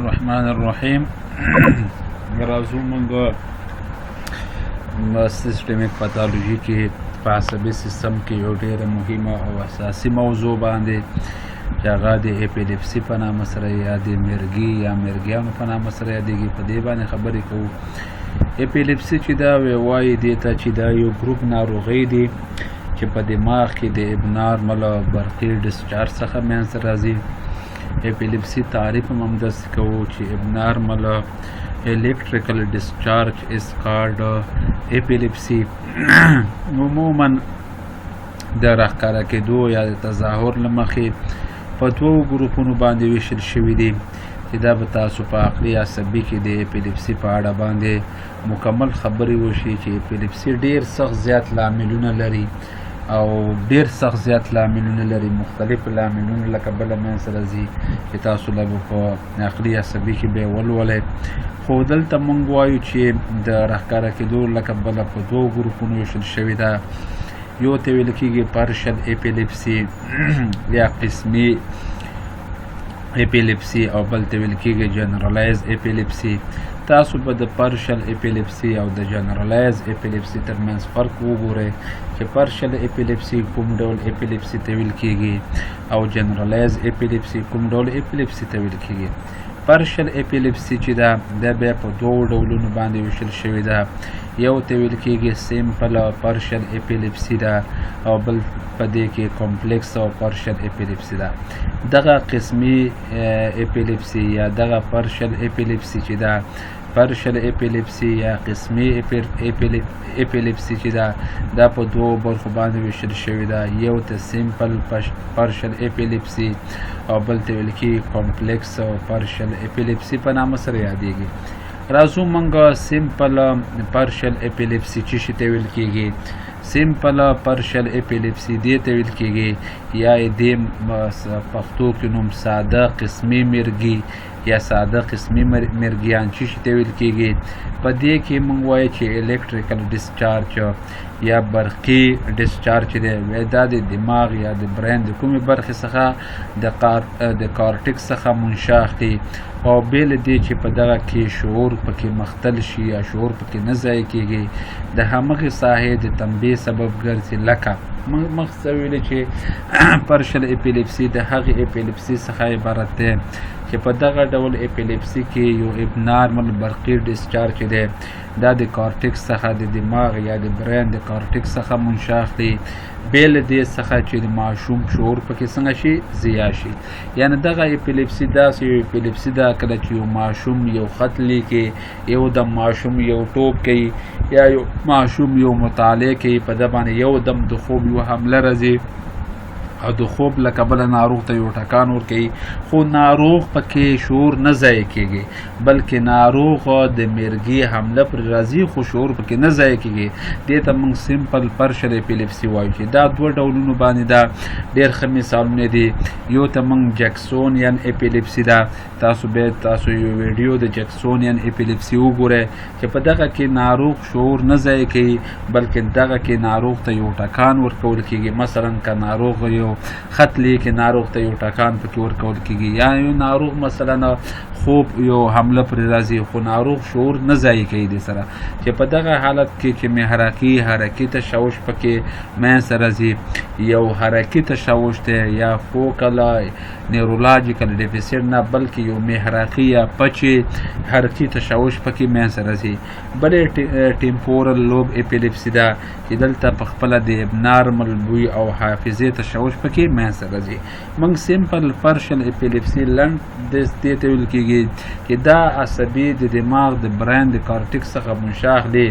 الرحمن الرحیم. راځو موږ سیسټمیک پیتالوژي کې په عصبي سیستم کې یو ډېره مهمه او اساسي موضوع باندې چې هغه د اپیلیپسي په نامه سره یا د مرګي یا مرګیانو په نامه سره یادېږي، په دې باندې خبرې کوو. اپیلیپسي چې دا وایي دې ته چې دا یو ګروپ ناروغۍ دی چې په دماغ کې د ابنارمل برقي ډسچارج څخه منځته راځي. اپیلیپسي تعریف هم همداسې کوو چې ابنارمل electrical discharge is called epilepsy. عموما د راښکاره کېدو یا د تظاهر له مخې په دوو ګروپونو باندې ویشل شوي دي چې دا به تاسو په عقلي عصبي کې د اپیلیپسي په اړه باندې مکمل خبرې وشي چې اپیلیپسي ډېر سخت زیات لاملونه لري او ډېر سخت زیات لاملونه لري، مختلف لاملونه لکه بله منځته راځي چې تاسو له په عقلي عصبي کې به یې ولولئ. خو دلته موږ وایو چې د راښکاره کېدو لکه بله په دوو ګروپونو ویشل شوې ده. یو ته ویل کېږي پارشل اپیلیپسي یا قسمي اپیلیپسي او بل ته ویل کېږي جنرالایز اپیلیپسي. تاسو به د پارشل اپیلیپسي او د جنرالایز اپیلیپسي ترمنځ فرق وګورئ چې پارشل اپیلیپسي کوم ډول اپیلیپسي ته ویل کېږي او جنرالایز اپیلیپسي کوم ډول اپیلیپسي ته ویل کېږي. پارشل اپیلیپسي چې ده دا بیا په دوو ډولونو باندې ویشل شوې ده. یو ته ویل کېږي سیمپل پارشل اپیلیپسي ده او بل په دې کې کمپلیکس او پارشل اپیلیپسي ده. دغه قسمي اپیلیپسي یا دغه پارشل اپیلیپسي چې ده، پارشل اپیلیپسي یا قسمي اپیلیپسي چې ده دا په دوو برخو باندې ویشل شوې ده. یو ته سیمپل پارشل اپیلیپسي او بل ته ویل کېږي کمپلیکس او پارشل اپیلیپسي په نامه سره یادېږي. راځو موږ سیمپل پارشل اپیلیپسي چې شي ته ویل کېږي. سیمپل پارشل اپیلیپسي دې ته ویل کېږي یا دې پښتو کې نوم ساده قسمي مرګي یا ساده قسمي مرګیان چې شي ته ویل کېږي. په دې کې موږ وایو چې الکتریکل ډسچارج یا برقي ډسچارج دی دا د دماغ یا د برین د کومې برخې څخه د کارټکس څخه منشاخ دی او بېله دې چې په دغه کې شعور پکې مختل شي یا شعور پکې نه ضایع کېږي د همغې ساحې د تنبیه سبب ګرځي. لکه مخکې ویلې چې پارشل اپیلیپسي د هغې اپیلیپسي څخه عبارت دی چې په دغه ډول اپیلیپسي کې یو ابنارمل برقي ډسچارج دی دا د کارټکس څخه د دماغ یا د برین د کارټکس څخه منشاخ دی، بېله دې څخه چې د ماشوم شعور پکې څنګه شي ضیاع شي. یعنې دغه اپیلیپسي داسې یو اپیلیپسي ده کله چې یو ماشوم یو خط لیکي، یو دم ماشوم یو ټوپ کوي یا یو ماشوم یو مطالعه کوي، په ده باندې یو دم د خوب یو حمله راځي او د خوب له کبله ناروغ ته یو ټکان ورکوي، خو ناروغ پکې شعور نه ضایع کېږي بلکې ناروغ د مرګي حمله پر راځي خو شعور پکې نه ضایع کېږي. دې ته موږ سیمپل پارشل اپیلیپسي وایو چې دا دوه ډولونو باندې دا ډېر ښه مثالونه دي. یو ته موږ جکسونین اپیلیپسي ده. تاسو یو ویډیو د جکسونین اپیلیپسي وګورئ چې په دغه کې ناروغ شعور نه ضایع کوي بلکې دغه کې ناروغ ته یو ټکان ورکول کېږي. مثلا که ناروغ یو خط لیکي ناروغ ته یو ټکان پکې ورکول کېږي یا یو ناروغ مثلا خوب یو حمله پرې راځي خو ناروغ شعور نه ضایع کوي دې سره چې په دغه حالت کې چې حرکي تشوش پکې منځته راځي. یو حرکي تشوش دی یا فوکل نیورولوژیکل ډیفیسیټ نه بلکې یو محرقي یا پچې حرکي تشوش پکې منځته راځي. بلې ټیمپورل لوب اپیلیپسي ده چې دلته په خپله د ابنارمل بوی او حافظې تشوش پکې منځته راځي. موږ سیمپل پارشل اپیلیپسي لنډ دې ته ویل کېږي چې دا عصبي د دماغ د برین د کارټکس څخه منشاخ دی،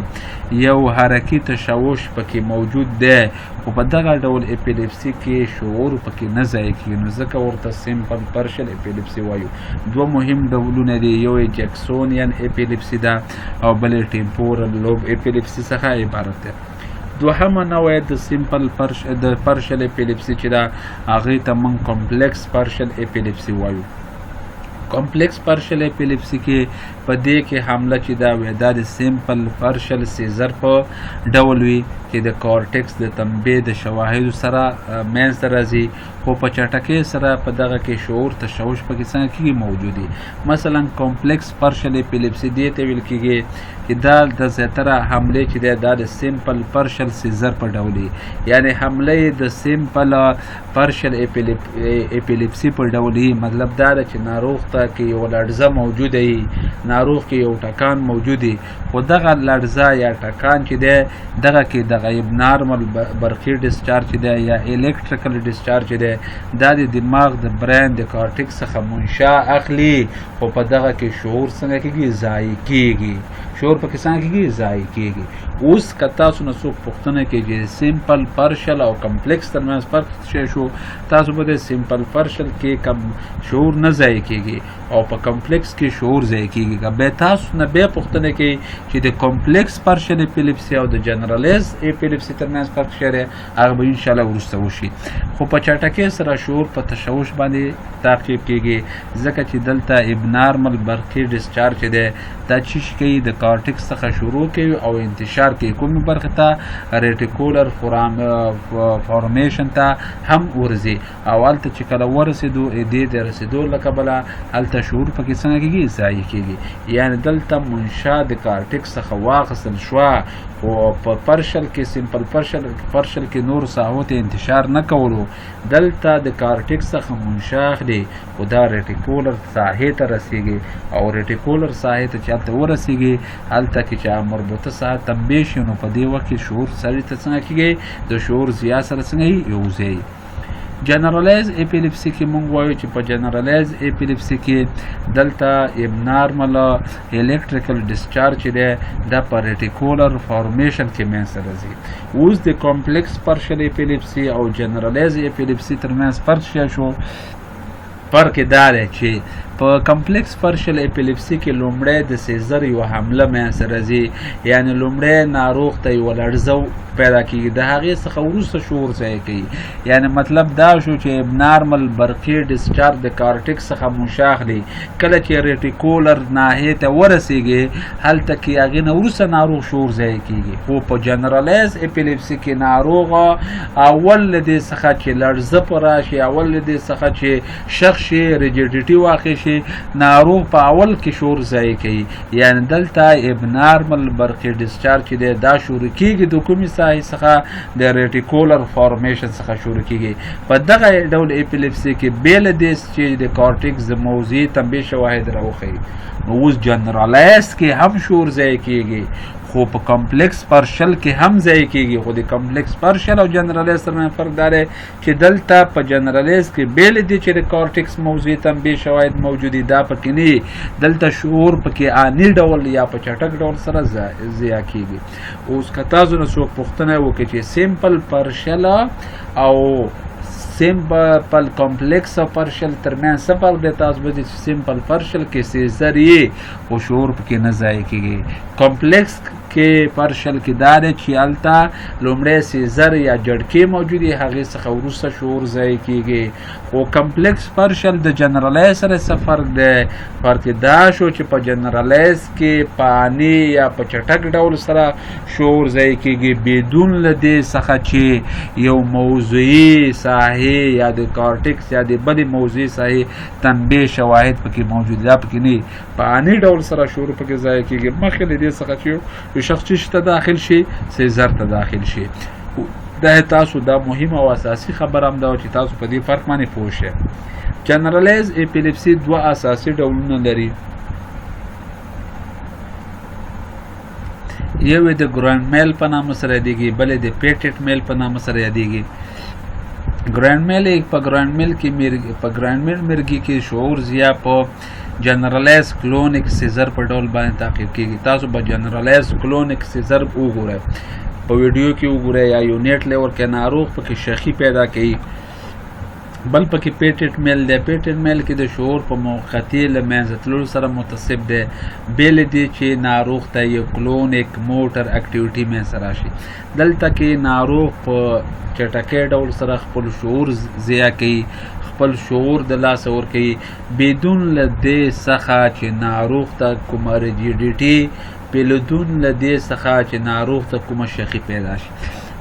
یو حرکي تشوش پکې موجود دی خو په دغه ډول اپیلیپسي کې شعور پکې نه ضایع کېږي، نو ځکه ورته سیمپل پارشل اپیلیپسي وایو. دوه مهم ډولونه دي، یو جکسونین اپیلیپسي ده او بل ټیمپورل لوب اپیلیپسي څخه عبارت ده. دوهمه نوع د سیمپل پارشل اپیلیپسي چې ده هغې ته موږ کمپلیکس پارشل اپیلیپسي وایو. کمپلیکس پارشل اپیلیپسي کې په دې کې حمله چې دا وي دا د سیمپل پارشل سیزر په ډول وي چې د کارټکس د تنبیه د شواهدو سره منځته راځي خو په چټکۍ سره په دغه کې شعور تشوش پکې څنګه کېږي موجود وي. مثلا کمپلیکس پارشل اپیلیپسي دې ته ویل کېږي چې دا د زیاتره حملې چې دی دا د سیمپل پارشل سیزر په ډول وي، یعنی حملې د سیمپل پارشل اپیلیپسي په ډول وي. مطلب دا ده چې ناروغ ته کې یو لړزه موجوده وي، ناروغ کې یو ټکان موجود وي، خو دغه لړزه یا ټکان چې دی دغه کې دغه ابنارمل برقي ډسچارج دی یا الکتریکل ډسچارج دی دا د دماغ د برین د کارټکس څخه منشا اخلي، خو په دغه کې شعور څنګه کېږي ضایع کېږي، شعور پکې څنګه کېږي ضایع کېږي. اوس که تاسو نه څوک پوښتنه کوي چې سیمپل پارشل او کمپلیکس ترمنځ فرق څه شو، تاسو به د سیمپل پارشل کې کم شعور نه ضایع کېږي او په کمپلیکس کې شعور ضایع کېږي. که بیا تاسو نه بیا پوښتنه کوي چې د کمپلیکس پارشل اپیلیپسي او د جنرالایز اپیلیپسي ترمنځ فرق څه دی، هغه به انشاءالله وروسته وشي. خو په چټکۍ سره شعور په تشوش باندې تعقیب کېږي ځکه چې دلته ابنارمل برقي ډسچارج دی دا چی کوي د کارټکس څخه شروع کوي او انتشار کوي کومې برخې ته ریټیکولر فارمیشن ته هم ورځي او هلته چې کله ورسېدو دې ته رسېدو له کبله هلته شعور پکې څنګه کېږي ضایع کېږي. یعنې دلته منشا د کارټکس څخه واخیستل شوه خو په پارشل کې سیمپل پارشل کې نور ساحو ته انتشار نه کولو، دلته د کارټکس څخه منشا اخلي خو دا ریټیکولر ساحې ته رسېږي او ریټیکولر ساحې ته چې هلته ورسېږي هلته کې چې مربوطه ساحه تنبیه شي نو په دې وخت کې شعور سړي ته څنګه کېږي د شعور ضیا سره څنګه یوځای. جنرالایز اپیلیپسي کې مونږ وایو چې په جنرالایز اپیلیپسي کې دلته ابنارمل الکتریکل ډسچارج دی دا په ریټیکولر فارمیشن کې منځته راځي. اوس د کمپلیکس پارشل اپیلیپسي او جنرالایز اپیلیپسي ترمنځ فرق شو. فرق دا دی چې په کمپلیکس پارشل اپیلیپسي کې لومړی د سیزر یو حمله منځته راځي، یعنی لومړی ناروغ ته یوه لړزه پیدا کېږي د هغې څخه وروسته شعور ضایع کوي. یعنی مطلب دا شو چې ابنارمل برقي ډسچارج د کارټکس څخه منشا اخلي، کله چې ریټیکولر ناحیې ته ورسېږي هلته کې هغې نه وروسته ناروغ شعور ضایع کېږي. خو په جنرالایز اپیلیپسي کې ناروغ اول له دې څخه چې لړزه په راشي، اول له دې څخه چې شخ شي ریجیډیټي واقع شي، ناروغ په اول کې شعور ضایع کوي. یعنی دلته ابنارمل برقي ډسچارج دی دا شروع کېږي د کومې ساحې څخه د ریټیکولر فارمیشن څخه شروع کېږي. په دغه ډول اپیلیپسي کې بې له دې چې د کارټکس د موضوعي تنبیه شواهد راوښیي نو اوس جنرالایز کې هم شعور ضایع کېږي خو په کمپلیکس پارشل کې هم ضایع کېږي. خو د کمپلیکس پارشل او جنرالایز ترمنځ فرق دا دی چې دلته په جنرالایز کې بې له دې چې د کارټکس موضوعي تنبیه شواهد موجود دي دا پکې نه، دلته شعور پکې آني ډول یا په چټک ډول سره ضایع کېږي. اوس که تاسو نه څوک پوښتنه وکړي چې سیمپل پارشل او سیمپل کمپلیکس او پارشل ترمنځ څه فرق دی، تاسو به چې سیمپل پارشل کې سیزر یې خو شعور پکې نه ضایع کېږي. کمپلیکس کې پارشل کې دا دی چې هلته لومړی سیزر یا جړکې موجود وي هغې څخه وروسته شعور ضایع کېږي. خو کمپلیکس پارشل د جنرالایز سره څه فرق دی، فرق دا شو چې په جنرالایز کې په آني یا په چټک ډول سره شعور ضایع کېږي بدون له دې څخه چې یو موضوعي ساحې یا د کارټکس یا د بلې موضوعي ساحې تنبیه شواهد پکې موجود دا پکې نه، په آني ډول سره شعور پکې ضایع کېږي مخکې له دې څخه چې یو شخص چې ته داخل شي سیزر ته داخل شي. دا تاسو دا مهم او اساسي خبره هم دا چې تاسو په دې فرق باندې پوه شئ. جنرالایز اپیلیپسي دوه اساسي ډولونه لري، یو د ګرانډ میل په نامه سره یادېږي، بل د پیټټ میل په نامه سره یادېږي. ګرانډ میل په ګرانډ میل مرګي کې شعور ضیا په جنرالایز کلونیک سیزر په ډول باندې تعقیب کېږي. تاسو به جنرالایز کلونیک سیزر وګورئ په ویډیو کې وګورئ یا یو نیټ لیور کې ناروغ پکې شخي پیدا کوي. بل پکې پیټټ میل دی، پیټټ میل کې د شعور په موقتي له منځه تللو سره متصب دی بې له دې چې ناروغ ته یو کلونیک موټر اکټیویټي منځته راشي. دلته کې ناروغ په چټکۍ ډول سره خپل شعور ضیا کوي، خپل شعور د لاسه ورکوي بدون له دې څخه چې ناروغ ته کومه ریجیډیټي بدون له دې څخه چې ناروغ ته کومه شخي پیدا شي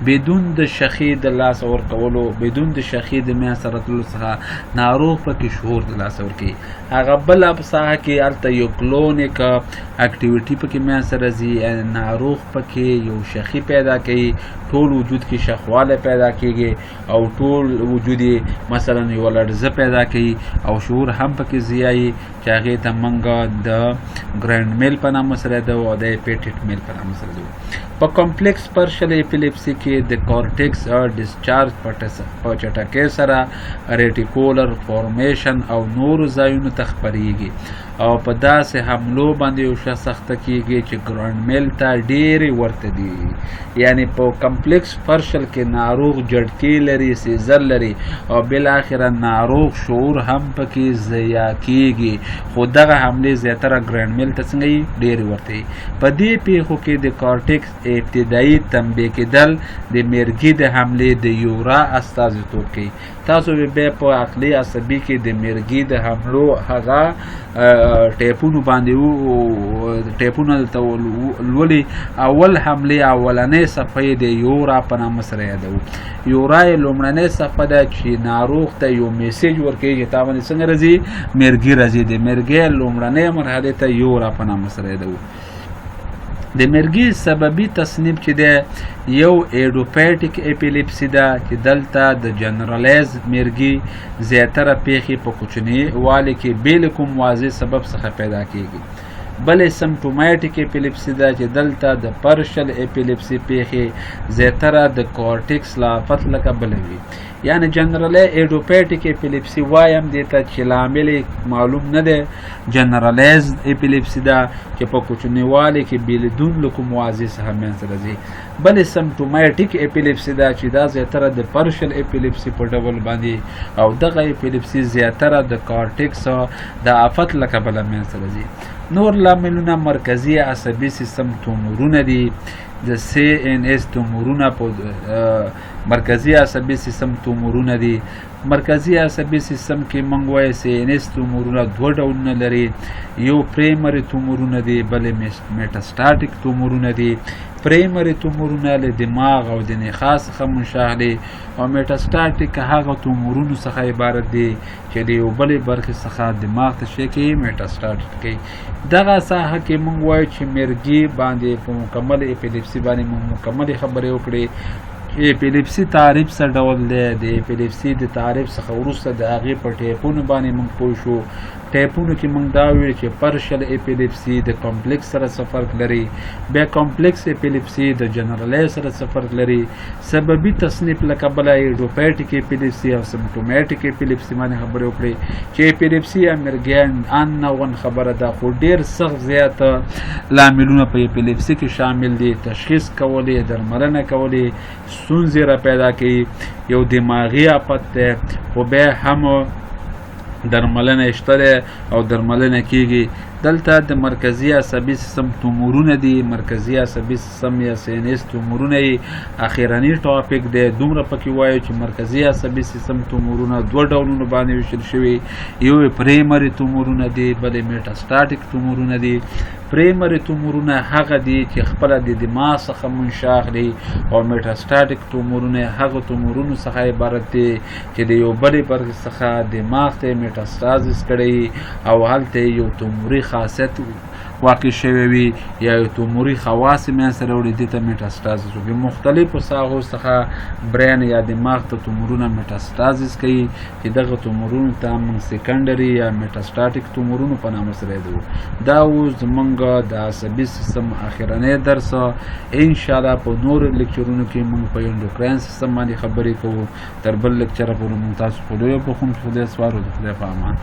بدون د شخي د لاس ورکولو بدون د شخي د میا سره تللو څخه ناروغ پکې شعور د لاس ورکوي هغه بله په ساحه کې هلته یو کلونیک اکټیویټي پکې میا سره ځي ناروغ پکې یو شخي پیدا کوي ټول وجود کې شخواله پیدا کیږي او ټول وجود مثلا یو لړزه پیدا کوي او شعور هم پکې زیایي چې هغې ته موږ د ګرینډ میل په نامه سره ده او د پیټیټ میل په نامه سره ده په کمپلیکس پرشل ایپیلیپسي کې د کورټیکس ډسچارج په چټکۍ سره ریټیکولر فورمیشن او نورو ځایونو ته خپریږي او په داسې حملو باندې یو شخص سخته کیږي چې ګرینډ میل ته ډېرې ورته دي یعنی په کمپلیکس پرشل کې ناروغ جړکې لري سیزر لري او بالاخره ناروغ شعور هم پکې ضایع کیږي خو دغه حملې زیاتره ګرینډ میل ته څنګه یي ډېرې ورته وي په دې پیښو کې د کارټیکس ابتدایي تنبیه کېدل د میرګي د حملې د یورا استازیتوب کوي تاسو بیا په عقلي عصبي کې د میرګي د حملو هغه ټیپونو باندې ټیپونه دلته لولي اول حملې اولنۍ صفحه د یورا په نامه سره یادوو یورا یې لومړنۍ صفحه ده چې ناروغ ته یو میسیج ورکوي چې تا باندې څنګه راځي میرګي راځي د میرګي لومړنۍ مرحلې ته یورا په نامه سره یادوو د میرګي سببي تصنیف چې ده یو ایډوپیټیک ایپیلیپسي ده چې دلته د جنرالایز میرګي زیاتره پیښې په کوچني والي کې بې له کوم واضح سبب څخه پیدا کیږي بلې سمپټوماټیک ایپیلیپسي ده چې دلته د پرشل ایپیلیپسي پیښې زیاتره د کورټیکس له آفت لکه بله وي یعنی جنرالی ایډوپیټیک ایپیلیپسي وایم دې ته چې لامل معلوم نه دی جنرالایز ایپیلیپسي ده چې په کوچنیوالي کې بدون له کوم واضح څخه منځته راځي بلې سمپټوماټیک ایپیلیپسي ده چې دا زیاتره د پرشل ایپیلیپسي په ډول باندې او دغه ایپیلیپسي زیاتره د کارټیکس د آفت له کبله منځته راځي نور لاملونه مرکزي عصبي سیستم تومورونه دي د CNS تومورونه په مرکزي عصبي سیستم تومورونه دي مرکزي عصبي سیستم کې موږ وایو CNS تومورونه دوه ډولونه لري یو پریمري تومورونه دي بلې میټاسټاټیک تومورونه دي پریمري تومورونه له دماغ او د نخاع څخه منشأ دي او میټاسټاټیک هغه تومورونو څخه عبارت دي چې د یو بلې برخې څخه دماغ ته شی کوي میټاسټاټیک کوي دغه ساحه کې موږ وایو چې میرګي باندې په مکمل ایپیلیپسي باندې موږ مکمل خبرې وکړې ایپیلیپسي تعریف څه ډول دی د ایپیلیپسي د تعریف څخه وروسته د هغې په ټیپونو باندې موږ پوه شو ټیپونو کې موږ دا ویل چې پرشل ایپیلیپسي د کمپلیکس سره څه فرق لري بیا کمپلیکس ایپیلیپسي د جنرالایز سره څه فرق لري سببي تصنیف له کبله ایډوپیټیک ایپیلیپسي او سمپټوماټیک ایپیلیپسي باندې خبرې وکړې چې ایپیلیپسي یا میرګیان ان نوعن خبره ده خو ډېر سخت زیات لاملونه په ایپیلیپسي کې شامل دي تشخیص کولی درملنه کولی ستونزې را پیدا کوي یو دماغي آفت دی خو بیا هم درملنه شته دی او درملنه کیږي دلته د مرکزي عصبي سیستم تومورونه دي مرکزي عصبي سیستم یا CNS تومورونه یې اخیرنی ټاپک دی دومره پکې وایو چې مرکزي عصبي سیستم تومورونه دوه ډولونو باندې ویشل شوي یو پریمري تومورونه دي بلې میټاسټاټیک تومورونه دي پریمري تومورونه هغه دي چې خپله د دماغ څخه منشأ اخلي او میټاسټاټیک تومورونه هغه تومورونو څخه عبارت دي چې د یو بلې برخې څخه دماغ ته میټاسټازس کړی او هلته یو توموري خاصیت واقع شوی وي یا یو توموري خواص یې منځته راوړي دې ته میټاسټازس وي مختلفو ساحو څخه برین یا دماغ ته تومورونه میټاسټازس کوي چې دغه تومورونو ته موږ سیکنډري یا میټاسټاټیک تومورونو په نامه سره یادوو دا اوس زموږ د عصبي سیستم اخرنی درس انشاءالله په نورو لیکچرونو کې موږ په انډوکراین سیستم باندې خبرې کوو تر بل لیکچره پورې موږ تاسو په لویه بخښم خدای سپارو د خدای په امان